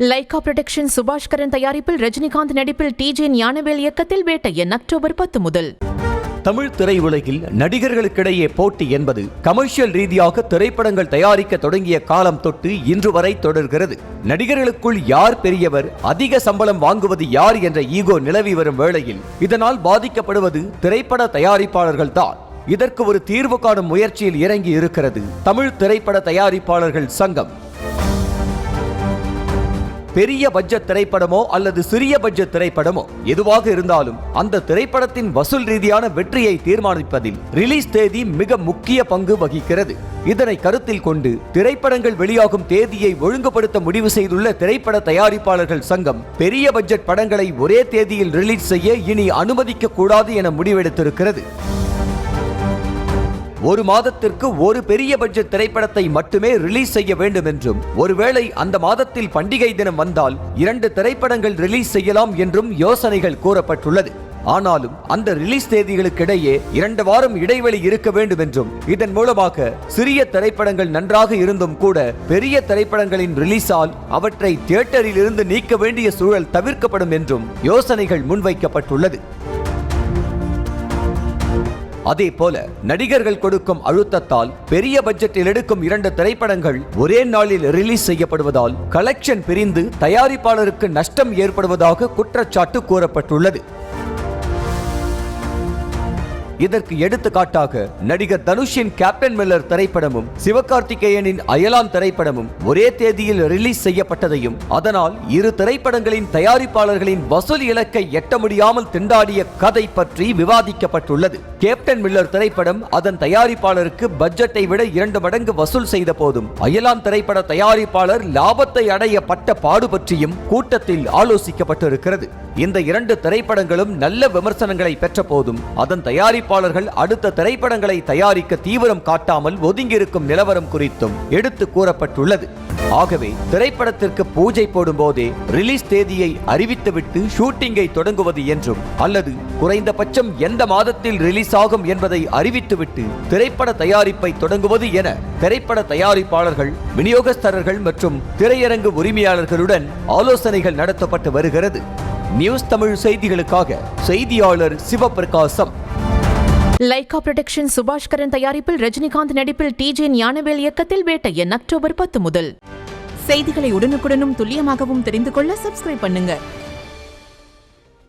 Lyca production Subaskaran தயாரிப்பில் ரஜினிகாந்த் நடிப்பில் DJ Gnanavel இயக்கத்தில் வேட்டையன் அக்டோபர் 10 முதல். தமிழ் திரையுலகில் நடிகர்களுக்கிடையே போட்டி என்பது கமர்ஷியல் ரீதியாக திரைப்படங்கள் தயாரிக்க தொடங்கிய காலம் தொட்டு இன்று வரை தொடர்கிறது. நடிகர்களுக்குள் யார் பெரியவர், அதிக சம்பளம் வாங்குவது யார் என்ற ஈகோ நிலவி வரும் வேளையில் இதனால் பாதிக்கப்படுவது திரைப்பட தயாரிப்பாளர்கள் தான். இதற்கு ஒரு தீர்வு காணும் முயற்சியில் இறங்கி இருக்கிறது தமிழ் திரைப்பட தயாரிப்பாளர்கள் சங்கம். பெரிய பட்ஜெட் திரைப்படமோ அல்லது சிறிய பட்ஜெட் திரைப்படமோ எதுவாக இருந்தாலும் அந்த திரைப்படத்தின் வசூல் ரீதியான வெற்றியை தீர்மானிப்பதில் ரிலீஸ் தேதி மிக முக்கிய பங்கு வகிக்கிறது. இதனை கருத்தில் கொண்டு திரைப்படங்கள் வெளியாகும் தேதியை ஒழுங்குபடுத்த முடிவு செய்துள்ள திரைப்பட தயாரிப்பாளர்கள் சங்கம் பெரிய பட்ஜெட் படங்களை ஒரே தேதியில் ரிலீஸ் செய்ய இனி அனுமதிக்க கூடாது என முடிவெடுத்திருக்கிறது. ஒரு மாதத்திற்கு ஒரு பெரிய பட்ஜெட் திரைப்படத்தை மட்டுமே ரிலீஸ் செய்ய வேண்டும் என்றும், ஒருவேளை அந்த மாதத்தில் பண்டிகை தினம் வந்தால் 2 திரைப்படங்கள் ரிலீஸ் செய்யலாம் என்றும் யோசனைகள் கூறப்பட்டுள்ளது. ஆனாலும் அந்த ரிலீஸ் தேதிகளுக்கிடையே 2 வாரம் இடைவெளி இருக்க வேண்டும் என்றும், இதன் மூலமாக சிறிய திரைப்படங்கள் நன்றாக இருந்தும் கூட பெரிய திரைப்படங்களின் ரிலீஸால் அவற்றை தியேட்டரில் இருந்து நீக்க வேண்டிய சூழல் தவிர்க்கப்படும் என்றும் யோசனைகள் முன்வைக்கப்பட்டுள்ளது. அதே போல நடிகர்கள் கொடுக்கும் அழுத்தத்தால் பெரிய பட்ஜெட்டில் எடுக்கும் 2 திரைப்படங்கள் ஒரே நாளில் ரிலீஸ் செய்யப்படுவதால் கலெக்ஷன் பிரிந்து தயாரிப்பாளருக்கு நஷ்டம் ஏற்படுவதாக குற்றச்சாட்டு கூறப்பட்டுள்ளது. இதற்கு எடுத்துக்காட்டாக நடிகர் தனுஷின் கேப்டன் மில்லர் திரைப்படமும் சிவகார்த்திகேயனின் அயலான் திரைப்படமும் ஒரே தேதியில் ரிலீஸ் செய்யப்பட்டதையும், அதனால் இரு திரைப்படங்களின் தயாரிப்பாளர்களின் வசூல் இலக்கை எட்ட முடியாமல் திண்டாடிய கதை பற்றி விவாதிக்கப்பட்டுள்ளது. கேப்டன் மில்லர் திரைப்படம் அதன் தயாரிப்பாளருக்கு பட்ஜெட்டை விட 2 மடங்கு வசூல் செய்த போதும் அயலான் திரைப்பட தயாரிப்பாளர் லாபத்தை அடைய பட்ட பாடு பற்றியும் கூட்டத்தில் ஆலோசிக்கப்பட்டிருக்கிறது. இந்த 2 திரைப்படங்களும் நல்ல விமர்சனங்களை பெற்ற போதும் அதன் தயாரிப்பாளர்கள் அடுத்த திரைப்படங்களை தயாரிக்க தீவிரம் காட்டாமல் ஒதுங்கியிருக்கும் நிலவரம் குறித்தும் எடுத்து கூறப்பட்டுள்ளது. ஆகவே திரைப்படத்திற்கு பூஜை போடும் போதே ரிலீஸ் தேதியை அறிவித்துவிட்டு ஷூட்டிங்கை தொடங்குவது என்றும், அல்லது குறைந்தபட்சம் எந்த மாதத்தில் ரிலீஸ் ஆகும் என்பதை அறிவித்துவிட்டு திரைப்பட தயாரிப்பை தொடங்குவது என திரைப்பட தயாரிப்பாளர்கள், விநியோகஸ்தரர்கள் மற்றும் திரையரங்கு உரிமையாளர்களுடன் ஆலோசனைகள் நடத்தப்பட்டு வருகிறது. நியூஸ் தமிழ் செய்திகளுக்காக செய்தியாளர் சிவபிரகாசம். லைகா புரொடக்ஷன் சுபாஷ்கரன் தயாரிப்பில் ரஜினிகாந்த் நடிப்பில் டிஜே ஞானவேல் இயக்கத்தில் வேட்டையன் அக்டோபர் 10 முதல். செய்திகளை உடனுக்குடனும் துல்லியமாகவும் தெரிந்து கொள்ள சப்ஸ்கிரைப் பண்ணுங்க.